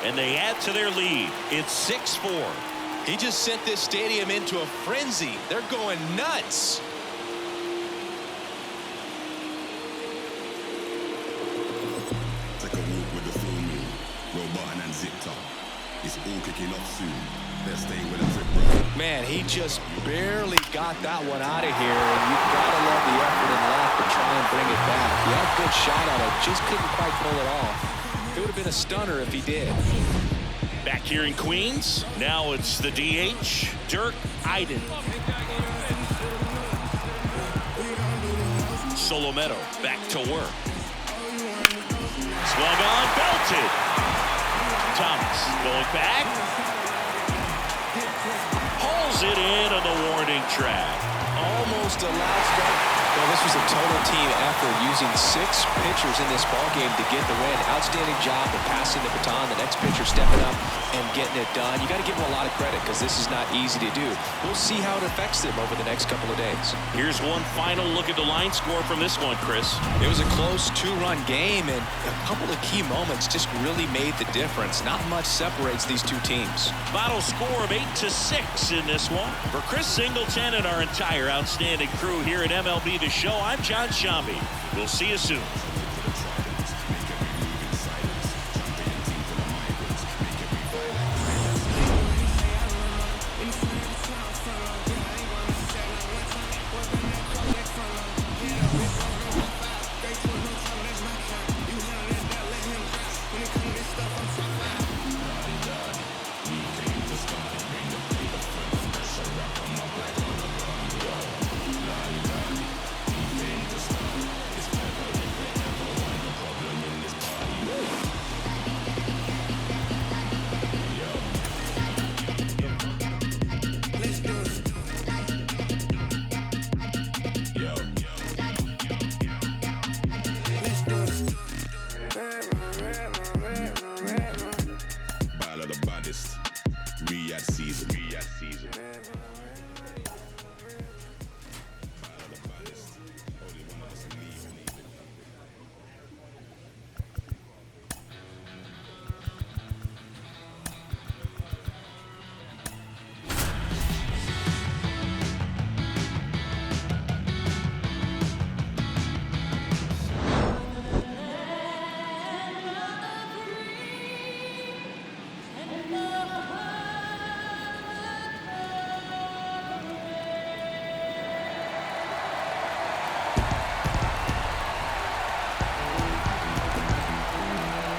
and they add to their lead. It's 6-4. He just sent this stadium into a frenzy. They're going nuts. Take a walk with the full moon. Roll button and zip top. It's all kicking off soon. They're staying with a trip, bro. Man, he just barely got that one out of here. And you've got to love the effort and left to try and bring it back. He had a good shot at it, just couldn't quite pull it off. It would have been a stunner if he did. Back here in Queens, now it's the DH, Dirk Iden. Solometo back to work. Swung on, belted. Thomas going back. Pulls it in on the warning track. Almost a last strike. Well, this was a total team effort using 6 pitchers in this ballgame to get the win. Outstanding job of passing the baton. The next pitcher stepping up and getting it done. You got to give them a lot of credit because this is not easy to do. We'll see how it affects them over the next couple of days. Here's one final look at the line score from this one, Chris. It was a close 2-run game, and a couple of key moments just really made the difference. Not much separates these two teams. Final score of 8-6 in this one. For Chris Singleton and our entire outstanding crew here at MLB The Show, I'm John Shambi. We'll see you soon.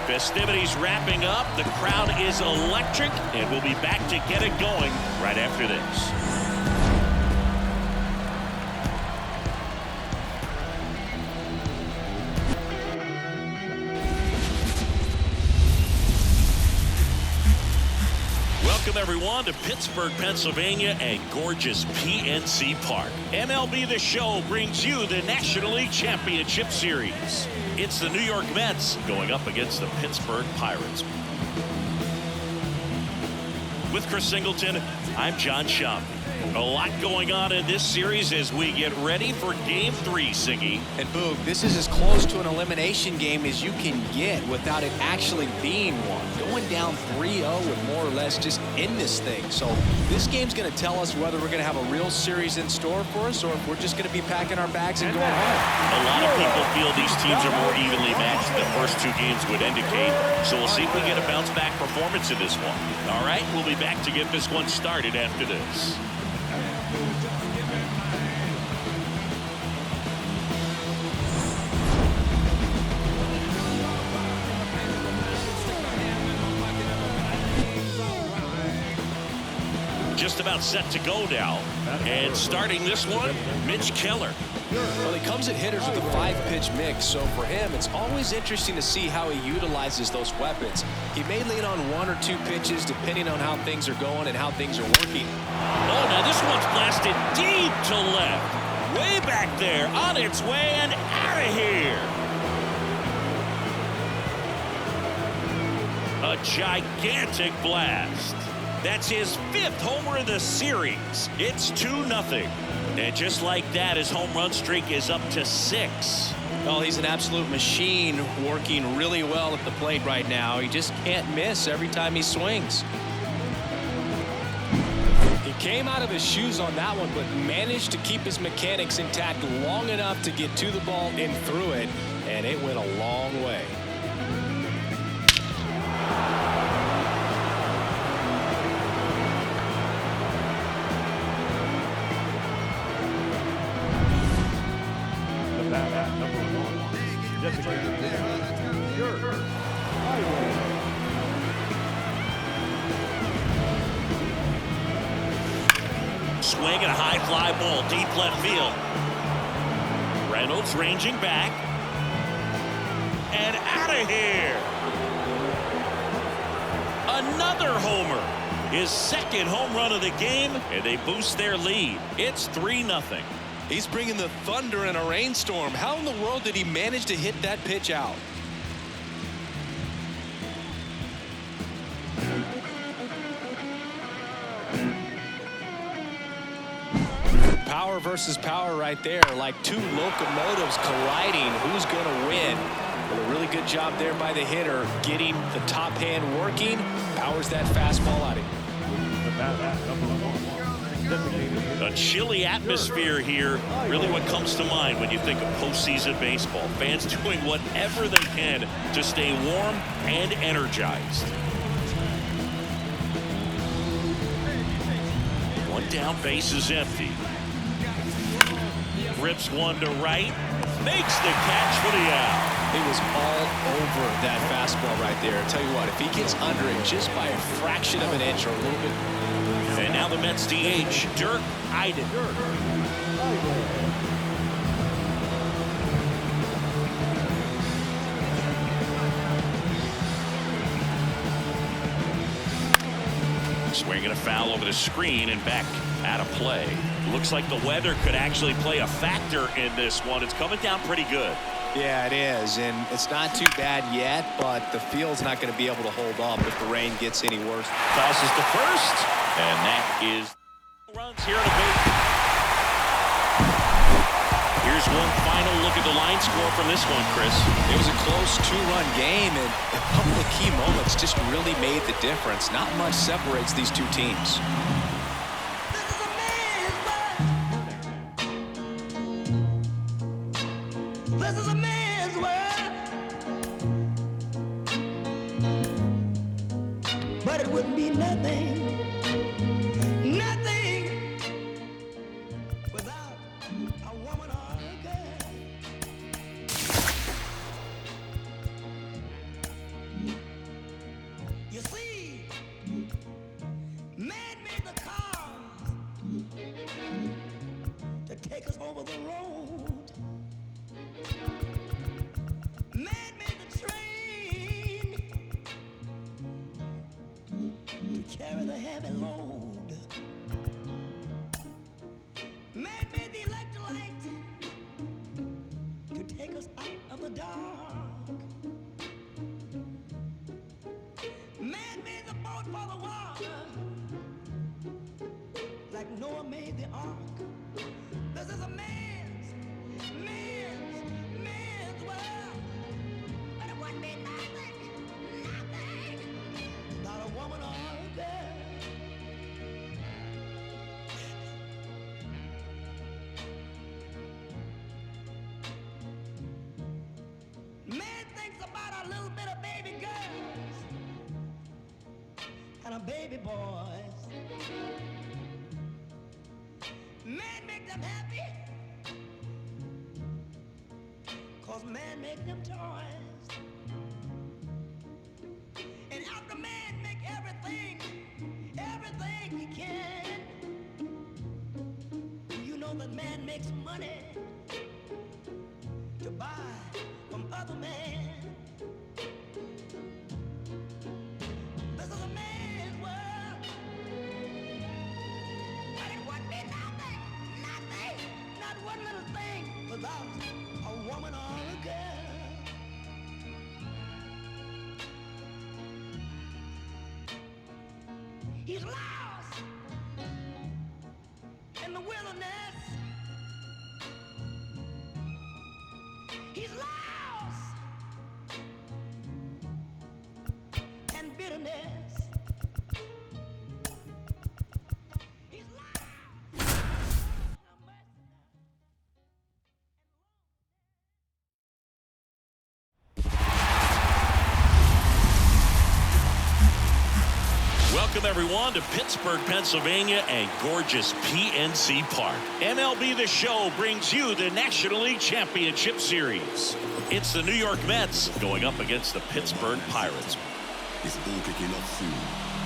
Festivities wrapping up. The crowd is electric, and we'll be back to get it going right after this. Welcome, everyone, to Pittsburgh, Pennsylvania and gorgeous PNC Park. MLB The Show brings you the National League Championship Series. It's the New York Mets going up against the Pittsburgh Pirates. With Chris Singleton, I'm John Shambi. A lot going on in this series as we get ready for Game 3, Siggy. And Boog, this is as close to an elimination game as you can get without it actually being one. Going down 3-0 would more or less just end this thing. So this game's going to tell us whether we're going to have a real series in store for us or if we're just going to be packing our bags and going home. A lot of people feel these teams are more evenly matched than the first 2 games would indicate. So we'll see if we get a bounce-back performance in this one. All right, we'll be back to get this one started after this. Just about set to go now. And starting this one, Mitch Keller. Well, he comes at hitters with a 5-pitch mix, so for him, it's always interesting to see how he utilizes those weapons. He may lean on 1 or 2 pitches depending on how things are going and how things are working. Oh, now this one's blasted deep to left. Way back there, on its way and out of here. A gigantic blast. That's his 5th homer of the series. It's 2-0. And just like that, his home run streak is up to 6. Well, he's an absolute machine, working really well at the plate right now. He just can't miss every time he swings. He came out of his shoes on that one, but managed to keep his mechanics intact long enough to get to the ball and through it, and it went a long way. Swing and a high fly ball deep left field. Reynolds ranging back. And out of here. Another homer. His second home run of the game, and they boost their lead. It's 3-0. He's bringing the thunder in a rainstorm. How in the world did he manage to hit that pitch out? Power versus power right there, like two locomotives colliding. Who's going to win? Well, a really good job there by the hitter, getting the top hand working. Powers that fastball out of here. A chilly atmosphere here, really what comes to mind when you think of postseason baseball. Fans doing whatever they can to stay warm and energized. One down, base is empty. Rips one to right, makes the catch for the out. He was all over that fastball right there. I'll tell you what, if he gets under it just by a fraction of an inch or a little bit. And now the Mets DH, Dirk Iden. Swinging a foul over the screen and back out of play. Looks like the weather could actually play a factor in this one. It's coming down pretty good. Yeah, it is, and it's not too bad yet, but the field's not going to be able to hold up if the rain gets any worse. Tosses to first, and that is runs here in a big. Here's one final look at the line score from this one, Chris. It was a close two-run game, and a couple of key moments just really made the difference. Not much separates these two teams. This is a man's world, but it wouldn't be nothing without a woman or a girl. You see, man made the car to take us over the road. Man made the train to carry the heavy load. Man made the electric light to take us out of the dark. Man made the boat for the water, like Noah made the ark. This is a man's world. But it wouldn't be nothing without a woman or a girl. Man thinks about a little bit of baby girls and a baby boys. Man make them happy, 'cause man make them toys. And after man make everything he can, you know that man makes money to buy from other men. This is a man's world, but it wouldn't be nothing, not one little thing without a woman or a girl. He's lost in the wilderness. He's lost and bitterness. He's lost. Welcome, everyone, to Pittsburgh, Pennsylvania and gorgeous PNC Park. MLB The Show brings you the National League Championship Series. It's the New York Mets going up against the Pittsburgh Pirates. It's all kicking off soon.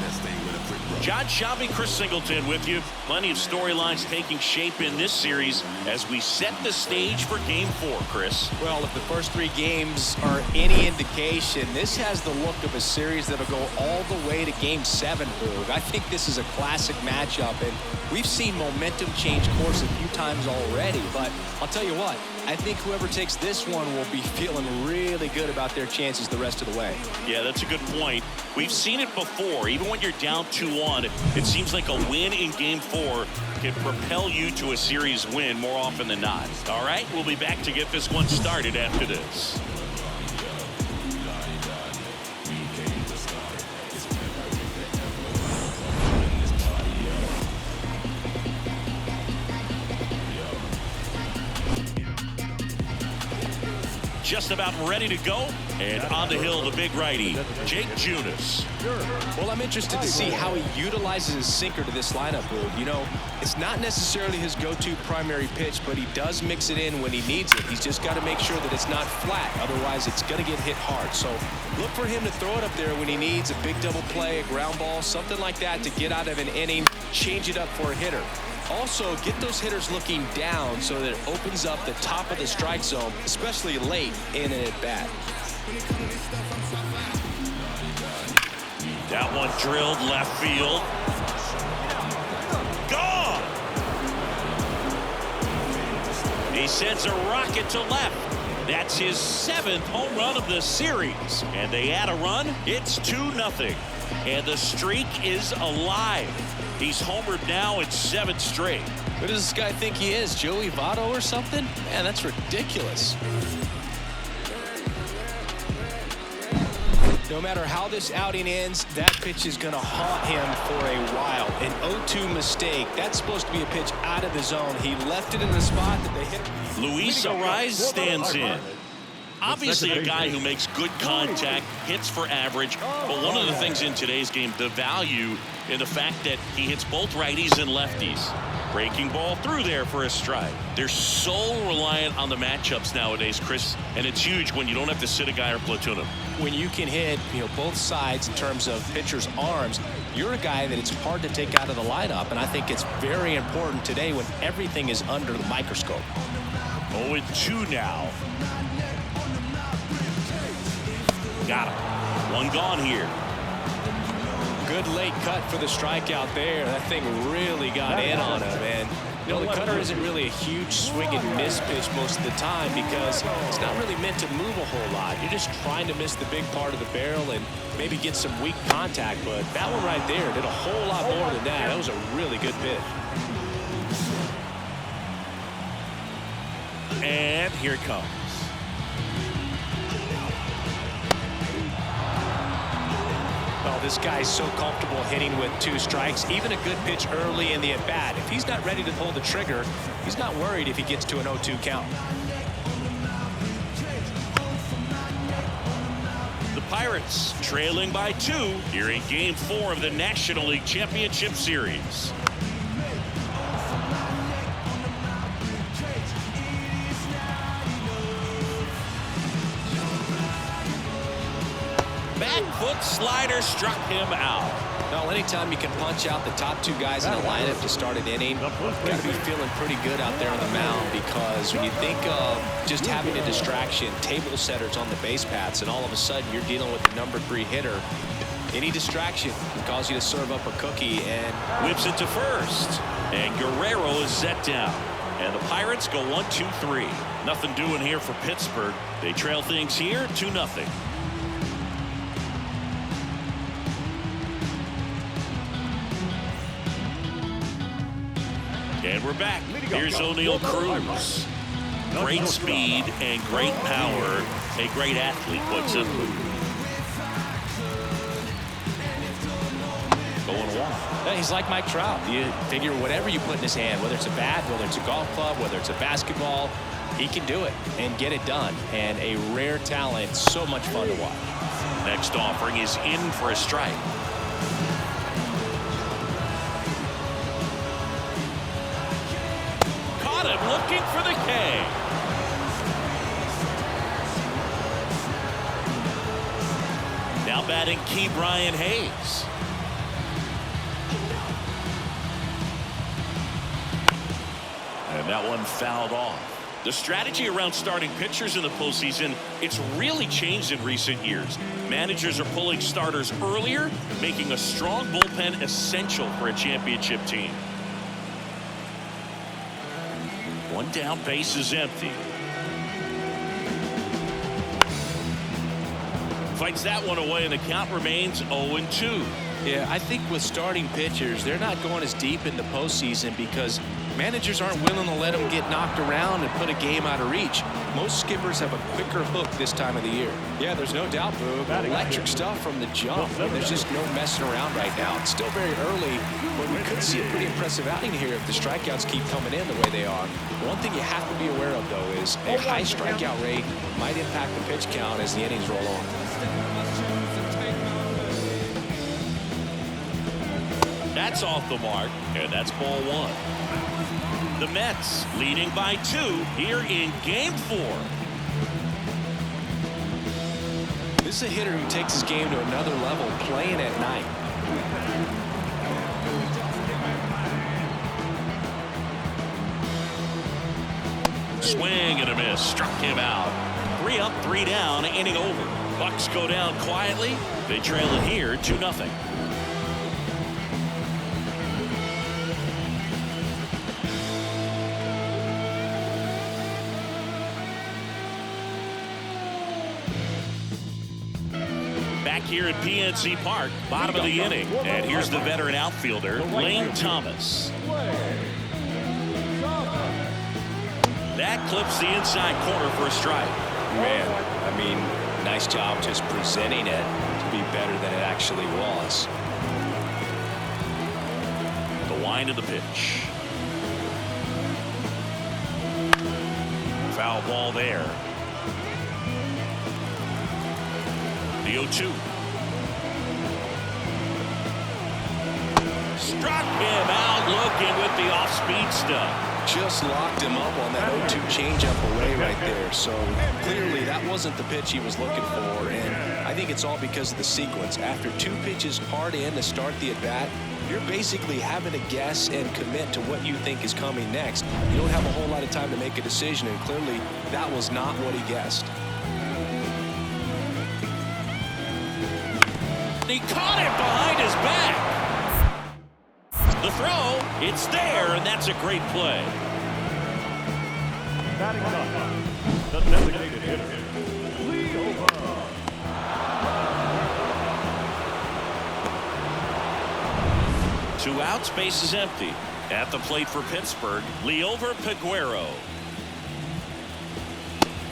They're staying with a prick, bro. John Shelby, Chris Singleton with you. Plenty of storylines taking shape in this series as we set the stage for Game 4, Chris. Well, if the first 3 games are any indication, this has the look of a series that'll go all the way to Game 7, Boog. I think this is a classic matchup, and we've seen momentum change course a few times already. But I'll tell you what, I think whoever takes this one will be feeling really good about their chances the rest of the way. Yeah, that's a good point. We've seen it before. Even when you're down 2-1, it seems like a win in Game 4 can propel you to a series win more often than not. All right, we'll be back to get this one started after this. Just about ready to go, and on the hill, the big righty, Jake Junis. Well, I'm interested to see how he utilizes his sinker to this lineup, Boog. You know, it's not necessarily his go-to primary pitch, but he does mix it in when he needs it. He's just got to make sure that it's not flat. Otherwise, it's going to get hit hard. So look for him to throw it up there when he needs a big double play, a ground ball, something like that to get out of an inning, change it up for a hitter. Also, get those hitters looking down so that it opens up the top of the strike zone, especially late in an at-bat. That one drilled left field. Gone! He sends a rocket to left. That's his 7th home run of the series. And they add a run. It's 2-0. And the streak is alive. He's homered now in 7 straight. Who does this guy think he is, Joey Votto or something? Man, that's ridiculous. No matter how this outing ends, that pitch is going to haunt him for a while. An 0-2 mistake. That's supposed to be a pitch out of the zone. He left it in the spot that they hit. Luis Arraez stands in. Obviously a guy who makes good contact, hits for average, but one of the things in today's game, the value in the fact that he hits both righties and lefties. Breaking ball through there for a strike. They're so reliant on the matchups nowadays, Chris, and it's huge when you don't have to sit a guy or platoon him. When you can hit, both sides in terms of pitchers' arms, you're a guy that it's hard to take out of the lineup, and I think it's very important today when everything is under the microscope. 0-2 now. Got him. One gone here. Good late cut for the strikeout there. That thing really got in on him. And, the cutter isn't really a huge swing and miss pitch most of the time because it's not really meant to move a whole lot. You're just trying to miss the big part of the barrel and maybe get some weak contact. But that one right there did a whole lot more than that. That was a really good pitch. And here it comes. Well, this guy's so comfortable hitting with 2 strikes. Even a good pitch early in the at-bat. If he's not ready to pull the trigger, he's not worried if he gets to an 0-2 count. The Pirates trailing by 2 here in Game 4 of the National League Championship Series. Back foot slider struck him out. Well, anytime you can punch out the top 2 guys in a lineup to start an inning, you've got to be feeling pretty good out there on the mound because when you think of just having a distraction, table setters on the base paths, and all of a sudden you're dealing with the number 3 hitter, any distraction can cause you to serve up a cookie. And whips it to first. And Guerrero is set down. And the Pirates go 1-2-3. Nothing doing here for Pittsburgh. They trail things here 2-0. And we're back. Here's O'Neal Cruz. Great speed and great power. A great athlete, quite simply. Going long. Yeah, he's like Mike Trout. You figure whatever you put in his hand, whether it's a bat, whether it's a golf club, whether it's a basketball, he can do it and get it done. And a rare talent, so much fun to watch. Next offering is in for a strike. Caught him looking for the K. Now batting key Brian Hayes. And that one fouled off. The strategy around starting pitchers in the postseason, it's really changed in recent years. Managers are pulling starters earlier, making a strong bullpen essential for a championship team. One down, base is empty. Fights that one away, and the count remains 0-2. Yeah, I think with starting pitchers, they're not going as deep in the postseason because managers aren't willing to let them get knocked around and put a game out of reach. Most skippers have a quicker hook this time of the year. Yeah, there's no doubt, Boo. Electric stuff from the jump. There's just no messing around right now. It's still very early, but we could see a pretty impressive outing here if the strikeouts keep coming in the way they are. One thing you have to be aware of, though, is a high strikeout rate might impact the pitch count as the innings roll on. That's off the mark, and that's ball one. The Mets leading by 2 here in Game 4. This is a hitter who takes his game to another level playing at night. Swing and a miss. Struck him out. 3 up, 3 down, inning over. Bucks go down quietly. They trail it here 2-0. Back here at PNC Park, bottom of the inning. And here's the veteran outfielder, Lane Thomas. That clips the inside corner for a strike. Man, I mean, nice job just presenting it to be better than it actually was. The wind of the pitch. Foul ball there. The 0-2. Struck him out looking with the off-speed stuff. Just locked him up on that 0-2 changeup away right there. So clearly that wasn't the pitch he was looking for. And I think it's all because of the sequence. After 2 pitches hard in to start the at-bat, you're basically having to guess and commit to what you think is coming next. You don't have a whole lot of time to make a decision, and clearly that was not what he guessed. He caught it behind his back. The throw, it's there, and that's a great play. Batting up, the designated hitter, Leover. Two outs, base is empty. At the plate for Pittsburgh, Leover Peguero.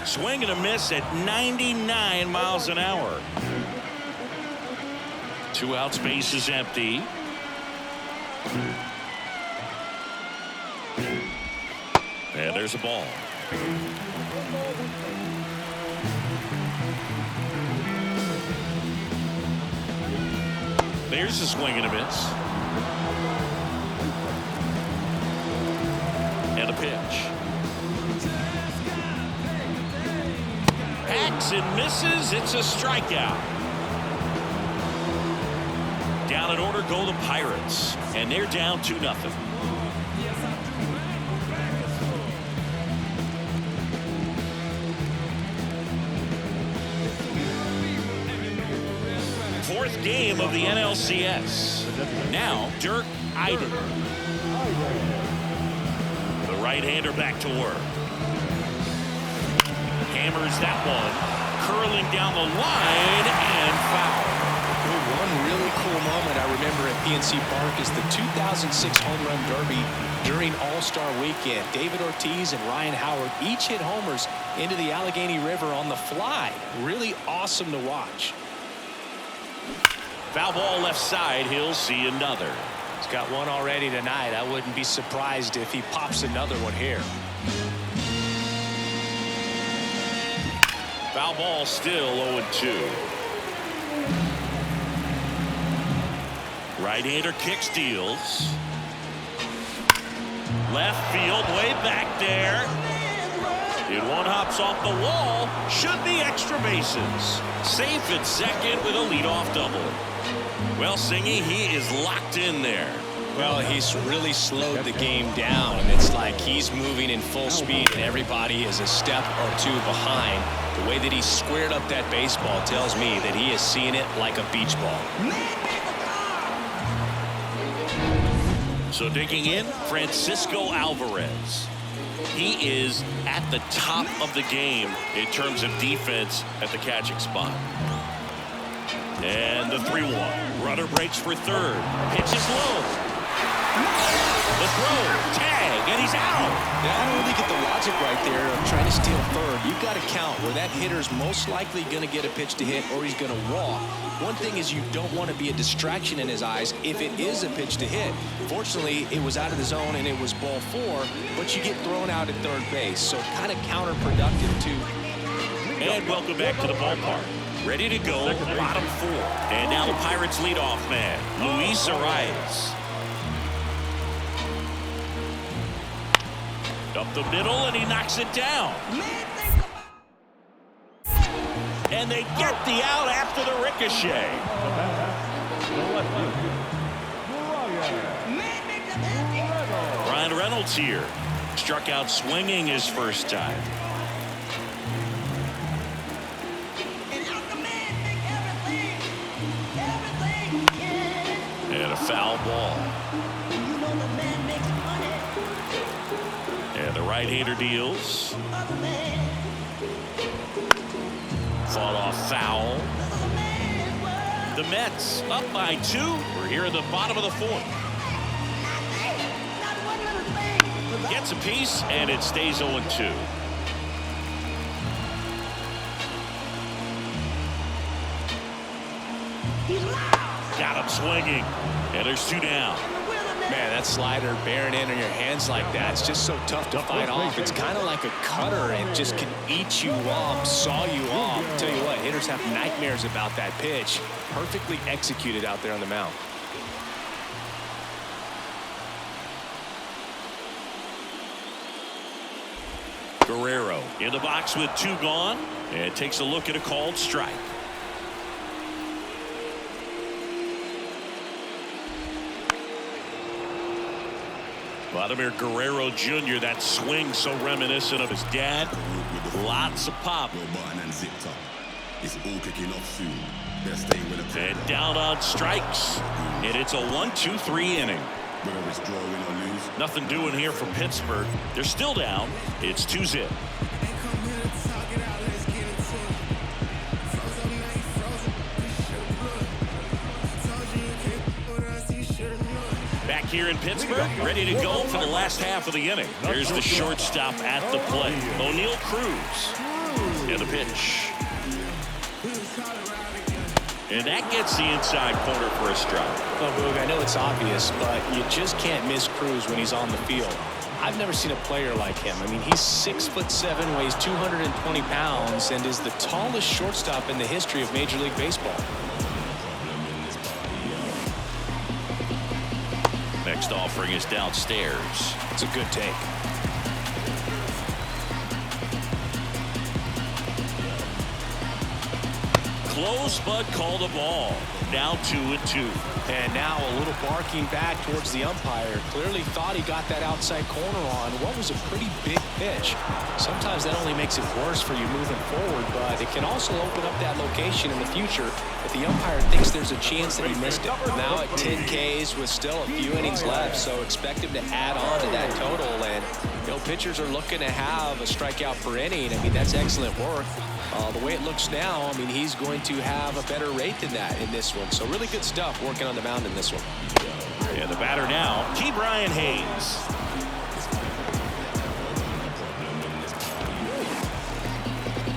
Swing and a miss at 99 miles an hour. 2 outs, base is empty. And there's a ball. There's a swing and a miss. And a pitch. Hacks and misses. It's a strikeout. Down in order go the Pirates, and they're down 2-0. Fourth game of the NLCS. Now Dirk Iden. The right-hander back to work. Hammers that one, curling down the line and foul. One really cool moment I remember at PNC Park is the 2006 Home Run Derby during All-Star Weekend. David Ortiz and Ryan Howard each hit homers into the Allegheny River on the fly. Really awesome to watch. Foul ball left side. He'll see another. He's got one already tonight. I wouldn't be surprised if he pops another one here. Foul ball still 0-2. Right-hander kicks, deals. Left field, way back there. And one hops off the wall. Should be extra bases. Safe at second with a leadoff double. Well, Singy, he is locked in there. Well, he's really slowed the game down. It's like he's moving in full speed and everybody is a step or two behind. The way that he squared up that baseball tells me that he is seeing it like a beach ball. So digging in, Francisco Alvarez. He is at the top of the game in terms of defense at the catching spot. And the 3-1. Runner breaks for third. Pitch is low. The throw, tag, and he's out. Yeah, I don't really get the logic right there of trying to steal third. You've got to count where that hitter's most likely going to get a pitch to hit or he's going to walk. One thing is you don't want to be a distraction in his eyes if it is a pitch to hit. Fortunately, it was out of the zone and it was ball 4, but you get thrown out at third base. So kind of counterproductive too. And welcome back to the ballpark. Ready to go, bottom 4. And now the Pirates leadoff man, Luis Arias. Up the middle, and he knocks it down. And they get the out after the ricochet. Ryan Reynolds here. Struck out swinging his first time. And a foul ball. And the right-hander deals. Fought off foul. The Mets up by 2. We're here at the bottom of the 4th. Gets a piece, and it stays 0-2. Got him swinging, and there's 2 down. Man, that slider bearing in on your hands like that, it's just so tough to fight off. It's kind of like a cutter and just can eat you off, saw you off. I'll tell you what, hitters have nightmares about that pitch. Perfectly executed out there on the mound. Guerrero in the box with 2 gone, and takes a look at a called strike. Vladimir Guerrero Jr., that swing so reminiscent of his dad. Lots of pop. And down on strikes. And it's a 1-2-3 inning. Nothing doing here for Pittsburgh. They're still down. It's 2-0. Back here in Pittsburgh, ready to go for the last half of the inning. There's the shortstop at the plate, O'Neal Cruz. And the pitch. And that gets the inside corner for a strike. Well, Boog, I know it's obvious, but you just can't miss Cruz when he's on the field. I've never seen a player like him. I mean, he's 6'7", weighs 220 pounds, and is the tallest shortstop in the history of Major League Baseball. Next offering is downstairs. It's a good take. Close, but called a ball. Now 2-2. And now a little barking back towards the umpire. Clearly thought he got that outside corner on what was a pretty big pitch. Sometimes that only makes it worse for you moving forward, but it can also open up that location in the future if the umpire thinks there's a chance that he missed it. Now at 10 Ks with still a few innings left, so expect him to add on to that total. And, you know, pitchers are looking to have a strikeout per inning. I mean, that's excellent work. The way it looks now, I mean, he's going to have a better rate than that in this one. So really good stuff working on the mound in this one. Yeah, the batter now, Brian Hayes.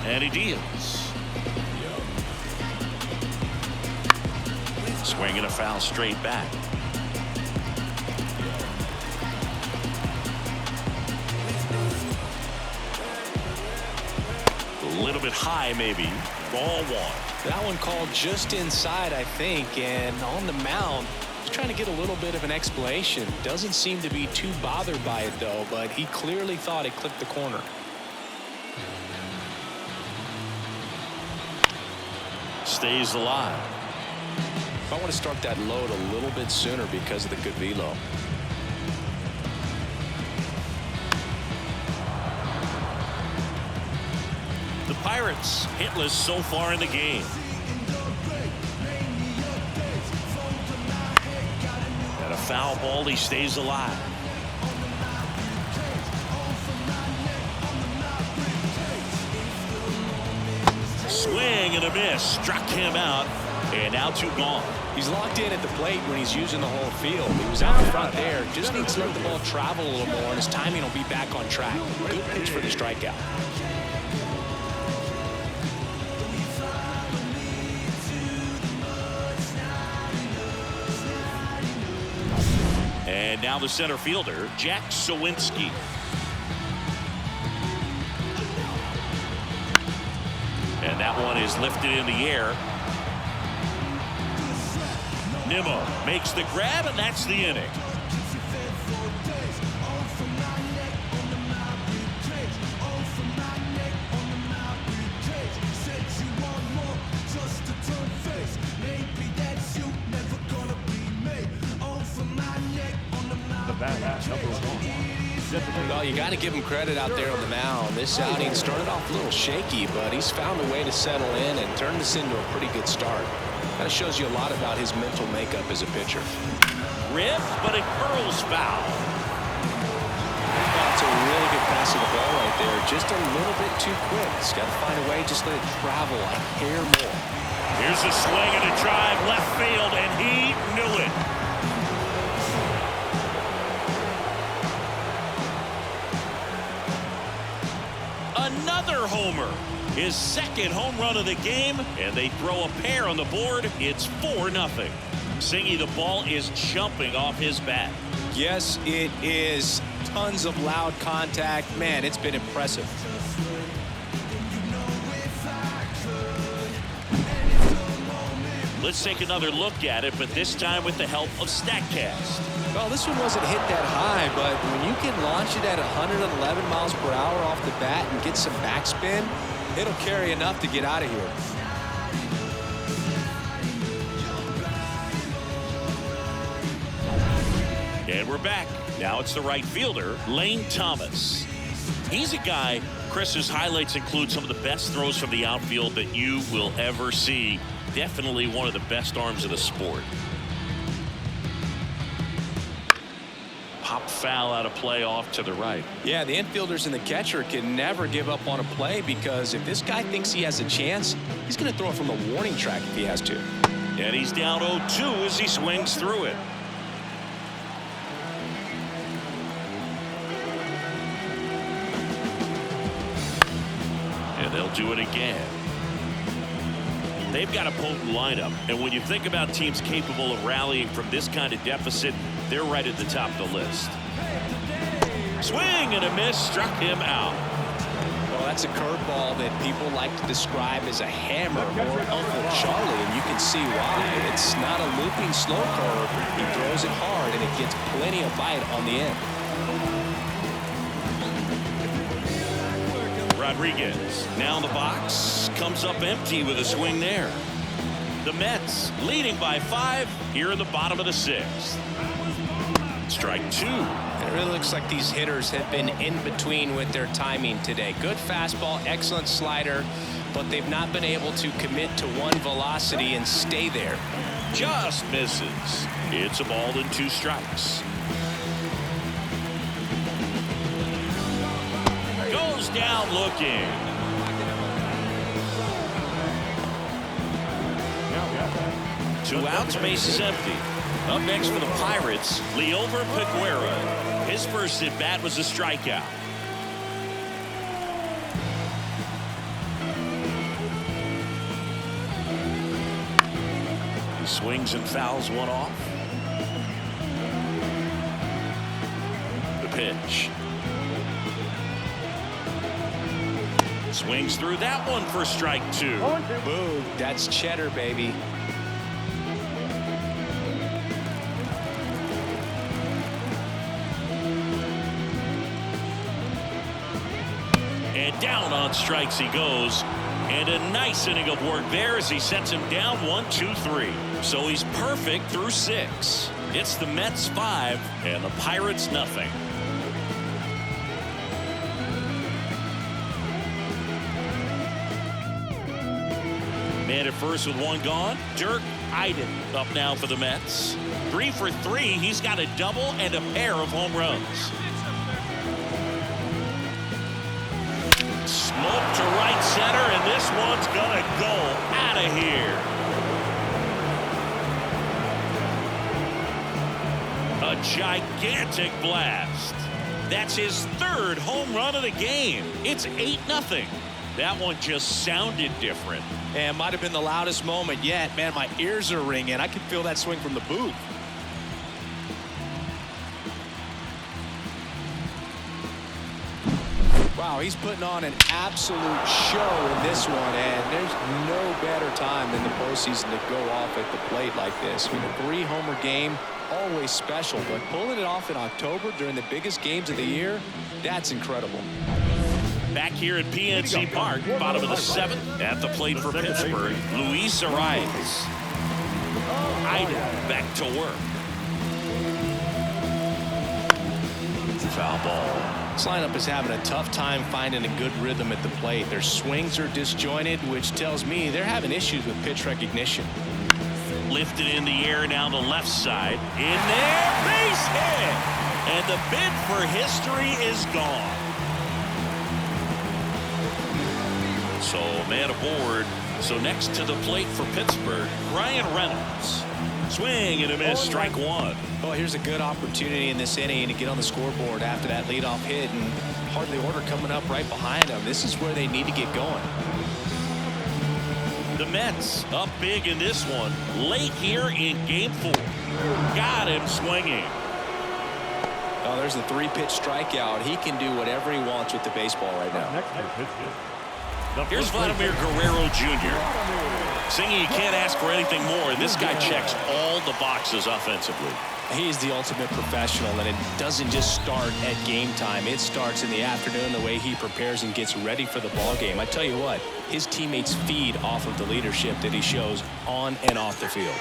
And he deals. Swinging a foul straight back. A little bit high, maybe. Ball one. That one called just inside, I think, and on the mound, he's trying to get a little bit of an explanation. Doesn't seem to be too bothered by it, though, but he clearly thought it clipped the corner. Stays alive. I want to start that load a little bit sooner because of the good velo. The Pirates hitless so far in the game. Got a foul ball. He stays alive. Swing and a miss. Struck him out. And now 2 gone. He's locked in at the plate when he's using the whole field. He was out in front there. Just needs to let the ball travel a little more, and his timing will be back on track. Good pitch for the strikeout. And now the center fielder, Jack Sawinski. And that one is lifted in the air. Nimmo makes the grab, and that's the inning. The bat, number 1. Well, you got to give him credit out there on the mound. This outing started off a little shaky, but he's found a way to settle in and turn this into a pretty good start. That shows you a lot about his mental makeup as a pitcher. Ripped, but it curls foul. That's a really good pass of the ball right there. Just a little bit too quick. He's got to find a way, just let it travel a hair more. Here's a swing and a drive left field, and he knew it. Another homer. His second home run of the game, and they throw a pair on the board. It's 4-0. Singy, the ball is jumping off his bat. Yes, it is. Tons of loud contact. Man, it's been impressive. Let's take another look at it, but this time with the help of StatCast. Well, this one wasn't hit that high, but when you can launch it at 111 miles per hour off the bat and get some backspin, it'll carry enough to get out of here. And we're back. Now it's the right fielder, Lane Thomas. He's a guy, Chris's highlights include some of the best throws from the outfield that you will ever see. Definitely one of the best arms of the sport. Pop foul out of play off to the right. Yeah, the infielders and the catcher can never give up on a play because if this guy thinks he has a chance, he's going to throw it from the warning track if he has to. And he's down 0-2 as he swings through it. And they'll do it again. They've got a potent lineup, and when you think about teams capable of rallying from this kind of deficit, they're right at the top of the list. Swing and a miss, struck him out. Well, that's a curveball that people like to describe as a hammer or Uncle Charlie, and you can see why. It's not a looping slow curve. He throws it hard, and it gets plenty of bite on the end. Rodriguez now in the box, comes up empty with a swing there. The Mets leading by 5 here in the bottom of the 6th. Strike 2. It really looks like these hitters have been in between with their timing today. Good fastball, excellent slider, but they've not been able to commit to one velocity and stay there. Just misses. It's a ball and 2 strikes. Goes down looking. 2 outs, base is empty. Up next for the Pirates, Liover Peguero. His first at bat was a strikeout. He swings and fouls one off. The pitch. Swings through that one for strike 2. Boom, that's cheddar, baby. And down on strikes he goes. And a nice inning of work there as he sets him down 1-2-3. So he's perfect through 6. It's the Mets 5 and the Pirates nothing. Man at first with 1 gone. Dirk Iden up now for the Mets. 3 for 3. He's got a double and a pair of home runs. Smoke to right center, and this one's gonna go out of here. A gigantic blast. That's his 3rd home run of the game. It's 8-0. That one just sounded different. And might have been the loudest moment yet. Man, my ears are ringing. I can feel that swing from the booth. Wow, he's putting on an absolute show in this one, and there's no better time than the postseason to go off at the plate like this. I mean, a 3-homer game, always special, but pulling it off in October during the biggest games of the year, that's incredible. Back here at PNC Park, bottom of the 7th, at the plate for Pittsburgh, Luis Arias. Ida back to work. Foul ball. This lineup is having a tough time finding a good rhythm at the plate. Their swings are disjointed, which tells me they're having issues with pitch recognition. Lifted in the air down the left side. In there, base hit. And the bid for history is gone. So man aboard. So next to the plate for Pittsburgh, Ryan Reynolds. Swing and a miss, strike 1. Well, here's a good opportunity in this inning to get on the scoreboard after that leadoff hit, and hardly order coming up right behind them. This is where they need to get going. The Mets up big in this one late here in game 4. Got him swinging. Oh, there's a 3-pitch strikeout. He can do whatever he wants with the baseball right now. Here's Vladimir Guerrero Jr. Singing you can't ask for anything more. This guy checks all the boxes offensively. He's the ultimate professional, and it doesn't just start at game time. It starts in the afternoon, the way he prepares and gets ready for the ball game. I tell you what, his teammates feed off of the leadership that he shows on and off the field.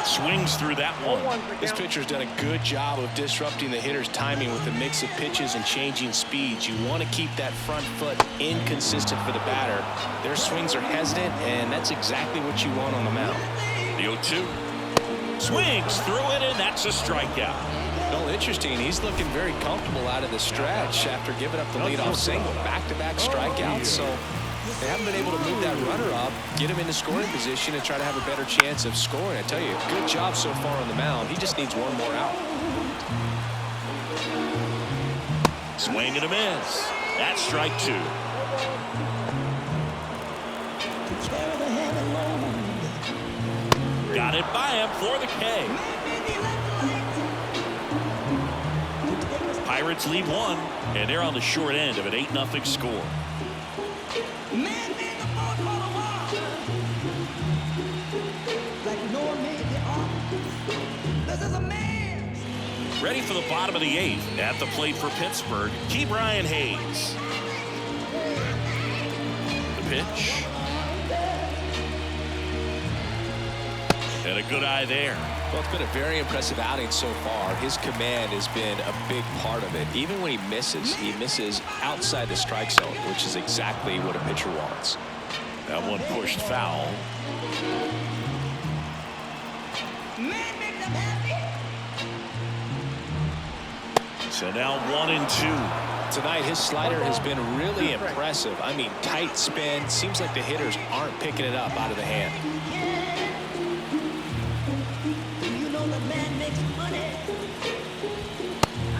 Swings through that one. This pitcher's done a good job of disrupting the hitter's timing with a mix of pitches and changing speeds. You want to keep that front foot inconsistent for the batter. Their swings are hesitant, and that's exactly what you want on the mound. The 0-2. Swings through it, and that's a strikeout. Well, interesting. He's looking very comfortable out of the stretch after giving up the leadoff single. Back-to-back strikeouts, so they haven't been able to move that runner up, get him into scoring position, and try to have a better chance of scoring. I tell you, good job so far on the mound. He just needs one more out. Swing and a miss. That's strike 2. Got it by him for the K. Pirates lead 1, and they're on the short end of an 8-0 score. Ready for the bottom of the 8th. At the plate for Pittsburgh, Ke'Bryan Hayes. The pitch. And a good eye there. Well, it's been a very impressive outing so far. His command has been a big part of it. Even when he misses outside the strike zone, which is exactly what a pitcher wants. That one pushed foul. So now 1-2. Tonight, his slider has been really impressive. I mean, tight spin. Seems like the hitters aren't picking it up out of the hand. man makes money.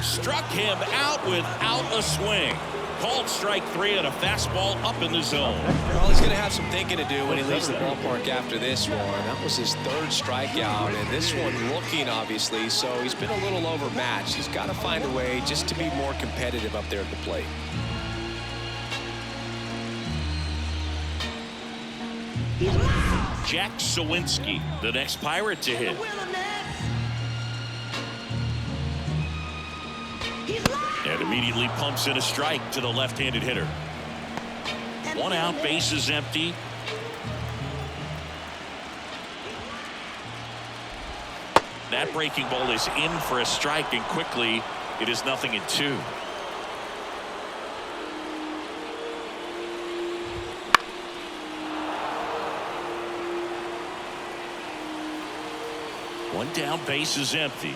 Struck him out without a swing. Called strike 3 on a fastball up in the zone. Well, he's going to have some thinking to do when he leaves the ballpark after this one. That was his 3rd strikeout, and this one looking, obviously, so he's been a little overmatched. He's got to find a way just to be more competitive up there at the plate. Jack Sawinski, the next Pirate to hit. And immediately pumps in a strike to the left-handed hitter. 1 out, bases empty. That breaking ball is in for a strike, and quickly it is 0-2. One down, bases empty.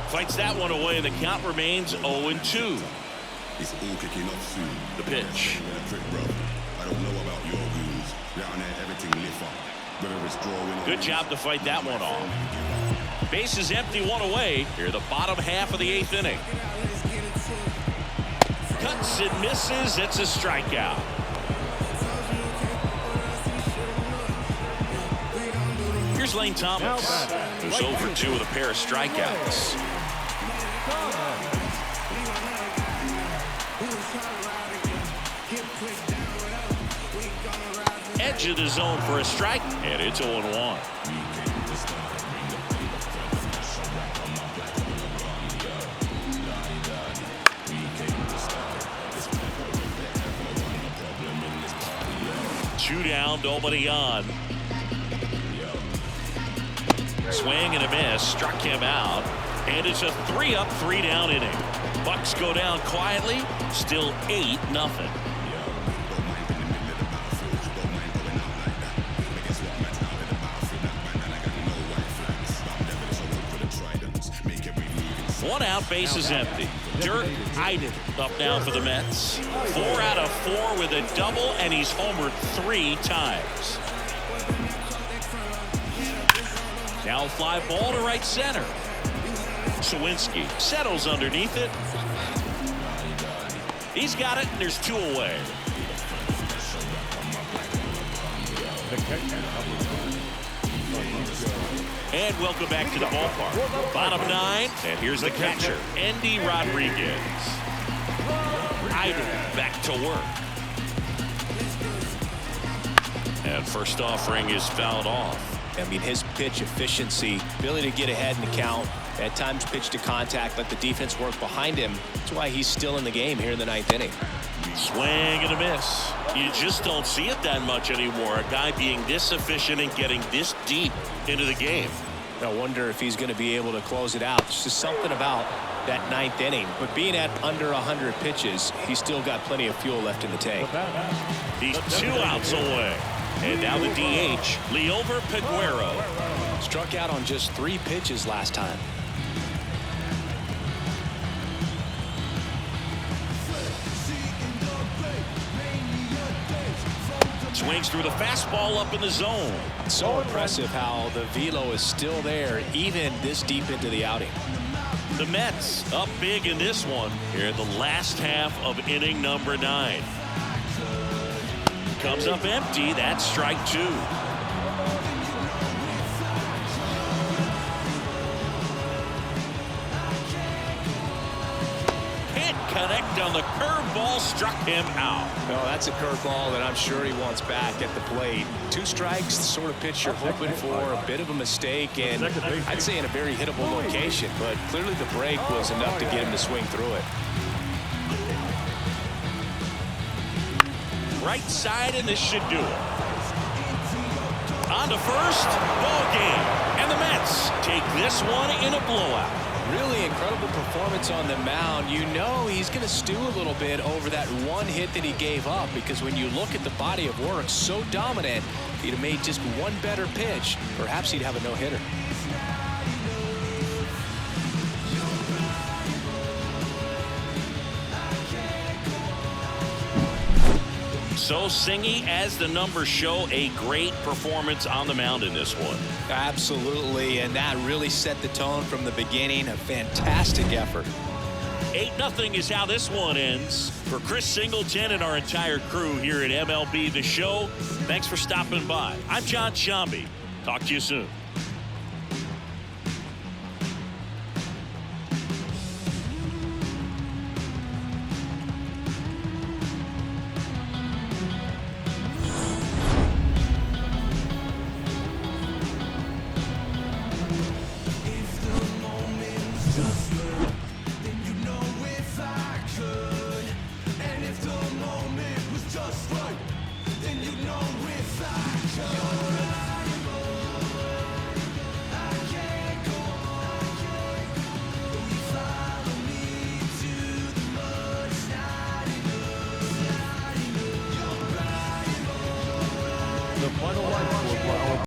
Fights that one away, and the count remains 0-2. It's all kicking off soon. The pitch. I don't know about your goons. Down there, everything lift up. Whether it's drawing. Good job to fight that one off. Bases empty, 1 away. Here, the bottom half of the 8th inning. Cuts and misses. It's a strikeout. Here's Lane Thomas, who's 0 for 2 with a pair of strikeouts. Edge of the zone for a strike, and it's 0-1. Two down, nobody on. Swing and a miss, struck him out, and it's a 3-up, 3-down inning. Bucks go down quietly, still 8-0. One out, bases empty. Dirk Iden up now for the Mets. 4 out of 4 with a double, and he's homered 3 times. Now fly ball to right center. Sawinski settles underneath it. He's got it, and there's 2 away. And welcome back to the ballpark. Bottom 9, and here's the catcher, Andy Rodriguez. Iden back to work. And first offering is fouled off. I mean, his pitch efficiency, ability to get ahead in the count, at times pitch to contact, let the defense work behind him. That's why he's still in the game here in the 9th inning. Swing and a miss. You just don't see it that much anymore. A guy being this efficient and getting this deep into the game. I wonder if he's going to be able to close it out. There's just something about that 9th inning. But being at under 100 pitches, he's still got plenty of fuel left in the tank. He's 2 outs away. And now the DH, Liover Peguero. Struck out on just 3 pitches last time. Swings through the fastball up in the zone. So impressive how the velo is still there even this deep into the outing. The Mets up big in this one here in the last half of inning number 9. Comes up empty. That's strike 2. Can't connect on the curveball, struck him out. No, that's a curveball that I'm sure he wants back at the plate. 2 strikes, the sort of pitch you're hoping for, a bit of a mistake, and I'd say in a very hittable location, but clearly the break was enough to get him to swing through it. Right side, and this should do it. On to first, ball game, and the Mets take this one in a blowout. Really incredible performance on the mound. You know he's going to stew a little bit over that 1 hit that he gave up, because when you look at the body of work, so dominant, if he'd have made just 1 better pitch, perhaps he'd have a no-hitter. So, Singy, as the numbers show, a great performance on the mound in this one. Absolutely, and that really set the tone from the beginning. A fantastic effort. 8-0 is how this one ends. For Chris Singleton and our entire crew here at MLB The Show, thanks for stopping by. I'm John Shambi. Talk to you soon.